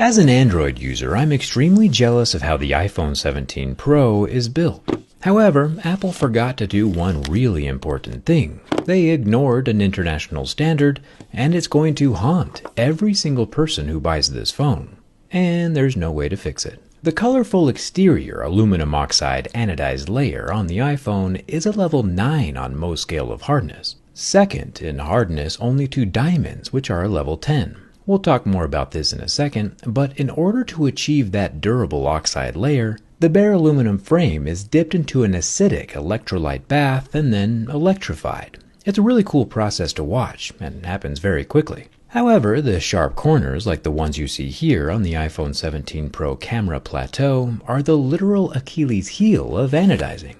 As an Android user, I'm extremely jealous of how the iPhone 17 Pro is built. However, Apple forgot to do one really important thing. They ignored an international standard, and it's going to haunt every single person who buys this phone. And there's no way to fix it. The colorful exterior aluminum oxide anodized layer on the iPhone is a level 9 on most scale of hardness. Second in hardness only to diamonds, which are a level 10. We'll talk more about this in a second, but in order to achieve that durable oxide layer, the bare aluminum frame is dipped into an acidic electrolyte bath and then electrified. It's a really cool process to watch, and happens very quickly. However, the sharp corners, like the ones you see here on the iPhone 17 Pro camera plateau, are the literal Achilles heel of anodizing.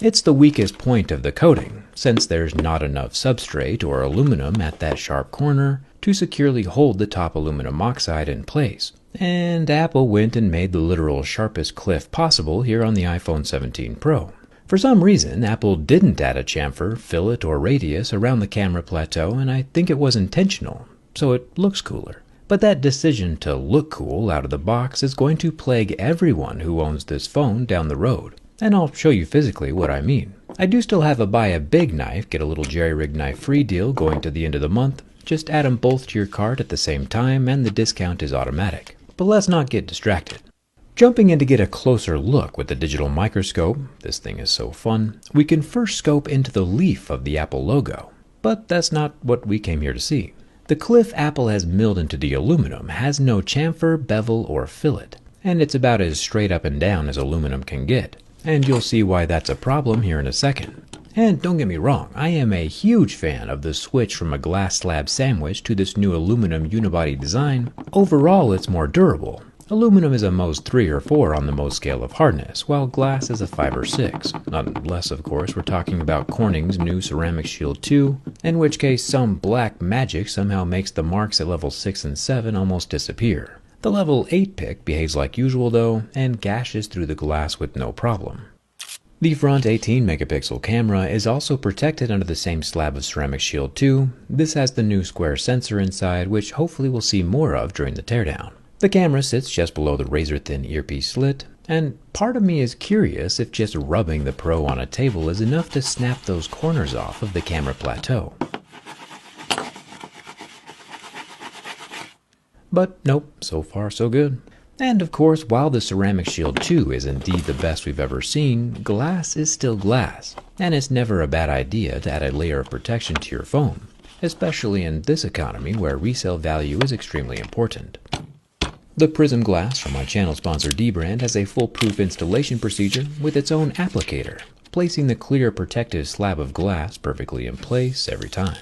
It's the weakest point of the coating, since there's not enough substrate or aluminum at that sharp corner to securely hold the top aluminum oxide in place. And Apple went and made the literal sharpest cliff possible here on the iPhone 17 Pro. For some reason, Apple didn't add a chamfer, fillet, or radius around the camera plateau, and I think it was intentional, so it looks cooler. But that decision to look cool out of the box is going to plague everyone who owns this phone down the road. And I'll show you physically what I mean. I do still have a buy a big knife, get a little jerry-rig knife free deal going to the end of the month. Just add them both to your cart at the same time and the discount is automatic. But let's not get distracted. Jumping in to get a closer look with the digital microscope, this thing is so fun, we can first scope into the leaf of the Apple logo. But that's not what we came here to see. The cliff Apple has milled into the aluminum has no chamfer, bevel, or fillet, and it's about as straight up and down as aluminum can get. And you'll see why that's a problem here in a second. And don't get me wrong, I am a huge fan of the switch from a glass slab sandwich to this new aluminum unibody design. Overall, it's more durable. Aluminum is a Mohs 3 or 4 on the Mohs scale of hardness, while glass is a 5 or 6. Unless, of course, we're talking about Corning's new Ceramic Shield 2, in which case some black magic somehow makes the marks at level 6 and 7 almost disappear. The level 8 pick behaves like usual though, and gashes through the glass with no problem. The front 18 megapixel camera is also protected under the same slab of Ceramic Shield 2. This has the new square sensor inside, which hopefully we'll see more of during the teardown. The camera sits just below the razor-thin earpiece slit, and part of me is curious if just rubbing the Pro on a table is enough to snap those corners off of the camera plateau. But nope, so far so good. And of course, while the Ceramic Shield 2 is indeed the best we've ever seen, glass is still glass, and it's never a bad idea to add a layer of protection to your phone, especially in this economy where resale value is extremely important. The Prism glass from my channel sponsor dbrand has a foolproof installation procedure with its own applicator, placing the clear protective slab of glass perfectly in place every time.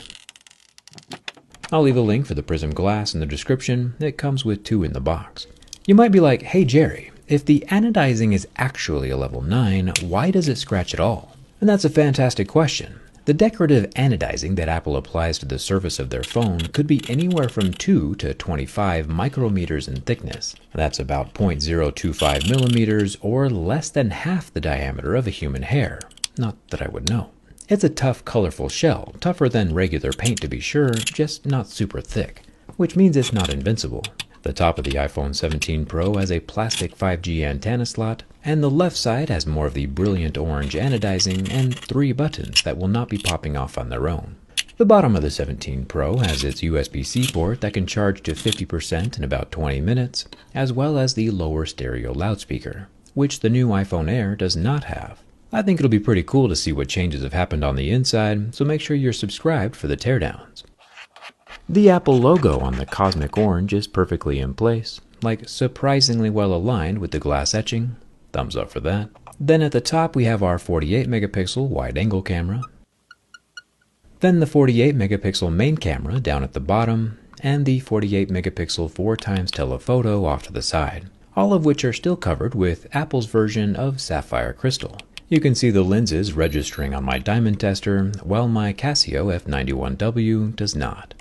I'll leave a link for the Prism glass in the description. It comes with 2 in the box. You might be like, hey Jerry, if the anodizing is actually a level 9, why does it scratch at all? And that's a fantastic question. The decorative anodizing that Apple applies to the surface of their phone could be anywhere from 2 to 25 micrometers in thickness. That's about 0.025 millimeters or less than half the diameter of a human hair. Not that I would know. It's a tough, colorful shell, tougher than regular paint to be sure, just not super thick, which means it's not invincible. The top of the iPhone 17 Pro has a plastic 5G antenna slot, and the left side has more of the brilliant orange anodizing and 3 buttons that will not be popping off on their own. The bottom of the 17 Pro has its USB-C port that can charge to 50% in about 20 minutes, as well as the lower stereo loudspeaker, which the new iPhone Air does not have. I think it'll be pretty cool to see what changes have happened on the inside, so make sure you're subscribed for the teardowns. The Apple logo on the cosmic orange is perfectly in place, like surprisingly well aligned with the glass etching. Thumbs up for that. Then at the top we have our 48 megapixel wide angle camera. Then the 48 megapixel main camera down at the bottom, and the 48 megapixel 4x telephoto off to the side, all of which are still covered with Apple's version of sapphire crystal. You can see the lenses registering on my diamond tester, while my Casio F91W does not.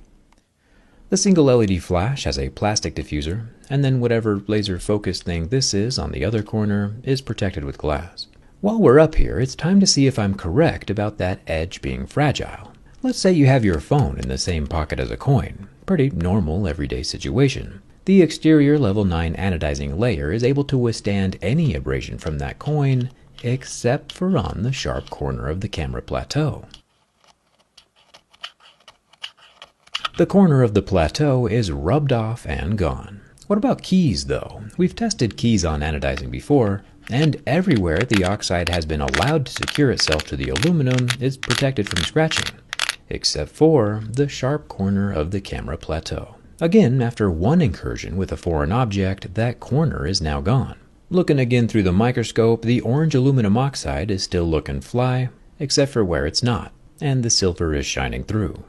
The single LED flash has a plastic diffuser, and then whatever laser focus thing this is on the other corner is protected with glass. While we're up here, it's time to see if I'm correct about that edge being fragile. Let's say you have your phone in the same pocket as a coin. Pretty normal everyday situation. The exterior level 9 anodizing layer is able to withstand any abrasion from that coin, except for on the sharp corner of the camera plateau. The corner of the plateau is rubbed off and gone. What about keys, though? We've tested keys on anodizing before, and everywhere the oxide has been allowed to secure itself to the aluminum is protected from scratching, except for the sharp corner of the camera plateau. Again, after one incursion with a foreign object, that corner is now gone. Looking again through the microscope, the orange aluminum oxide is still looking fly, except for where it's not, and the silver is shining through.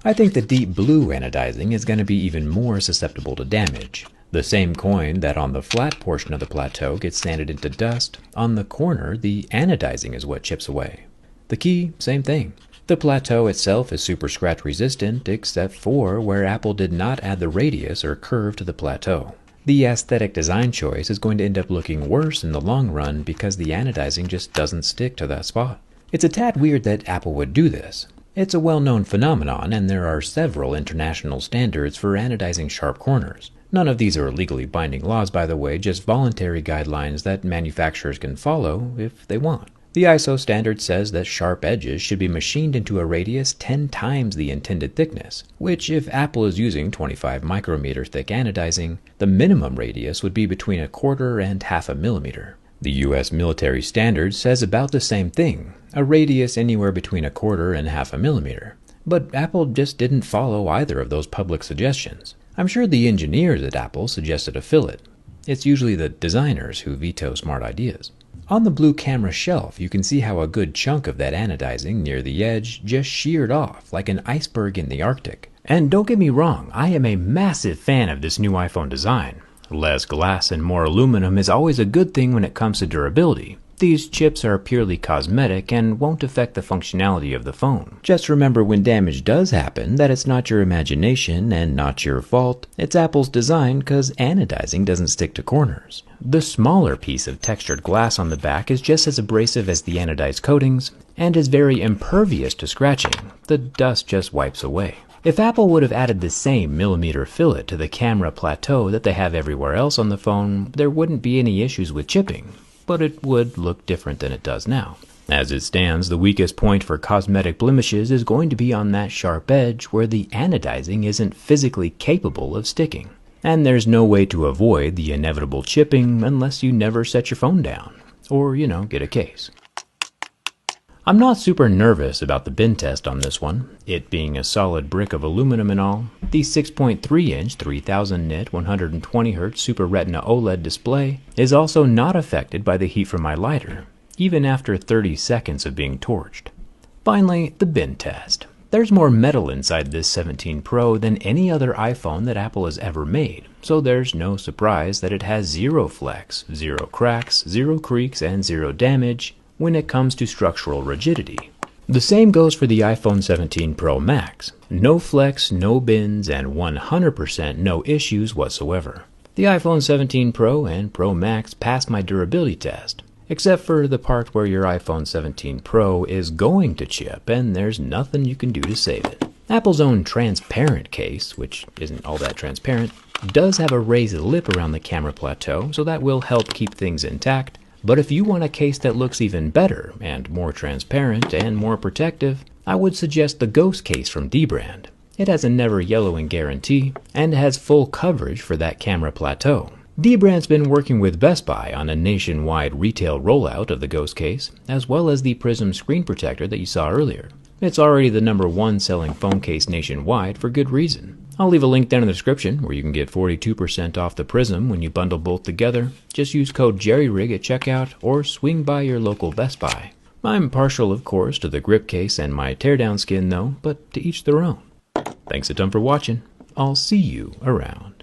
I think the deep blue anodizing is going to be even more susceptible to damage. The same coin that on the flat portion of the plateau gets sanded into dust, on the corner the anodizing is what chips away. The key, same thing. The plateau itself is super scratch resistant except for where Apple did not add the radius or curve to the plateau. The aesthetic design choice is going to end up looking worse in the long run because the anodizing just doesn't stick to that spot. It's a tad weird that Apple would do this. It's a well-known phenomenon, and there are several international standards for anodizing sharp corners. None of these are legally binding laws, by the way, just voluntary guidelines that manufacturers can follow if they want. The ISO standard says that sharp edges should be machined into a radius 10 times the intended thickness, which if Apple is using 25 micrometer thick anodizing, the minimum radius would be between 1/4 and 1/2 millimeter. The US military standard says about the same thing, a radius anywhere between 1/4 and 1/2 millimeter. But Apple just didn't follow either of those public suggestions. I'm sure the engineers at Apple suggested a fillet. It's usually the designers who veto smart ideas. On the blue camera shelf, you can see how a good chunk of that anodizing near the edge just sheared off like an iceberg in the Arctic. And don't get me wrong, I am a massive fan of this new iPhone design. Less glass and more aluminum is always a good thing when it comes to durability. These chips are purely cosmetic and won't affect the functionality of the phone. Just remember when damage does happen that it's not your imagination and not your fault. It's Apple's design because anodizing doesn't stick to corners. The smaller piece of textured glass on the back is just as abrasive as the anodized coatings and is very impervious to scratching. The dust just wipes away. If Apple would have added the same millimeter fillet to the camera plateau that they have everywhere else on the phone, there wouldn't be any issues with chipping, but it would look different than it does now. As it stands, the weakest point for cosmetic blemishes is going to be on that sharp edge where the anodizing isn't physically capable of sticking. And there's no way to avoid the inevitable chipping unless you never set your phone down, or, get a case. I'm not super nervous about the bin test on this one, it being a solid brick of aluminum and all. The 6.3-inch 3000 nit 120Hz Super Retina OLED display is also not affected by the heat from my lighter, even after 30 seconds of being torched. Finally, the bin test. There's more metal inside this 17 Pro than any other iPhone that Apple has ever made, so there's no surprise that it has zero flex, zero cracks, zero creaks, and zero damage when it comes to structural rigidity. The same goes for the iPhone 17 Pro Max. No flex, no bends, and 100% no issues whatsoever. The iPhone 17 Pro and Pro Max passed my durability test, except for the part where your iPhone 17 Pro is going to chip and there's nothing you can do to save it. Apple's own transparent case, which isn't all that transparent, does have a raised lip around the camera plateau, so that will help keep things intact. But if you want a case that looks even better and more transparent and more protective, I would suggest the Ghost case from Dbrand. It has a never yellowing guarantee and has full coverage for that camera plateau. Dbrand's been working with Best Buy on a nationwide retail rollout of the Ghost case, as well as the Prism screen protector that you saw earlier. It's already the #1 selling phone case nationwide for good reason. I'll leave a link down in the description where you can get 42% off the Prism when you bundle both together. Just use code JERRYRIG at checkout or swing by your local Best Buy. I'm partial, of course, to the grip case and my teardown skin though, but to each their own. Thanks a ton for watching. I'll see you around.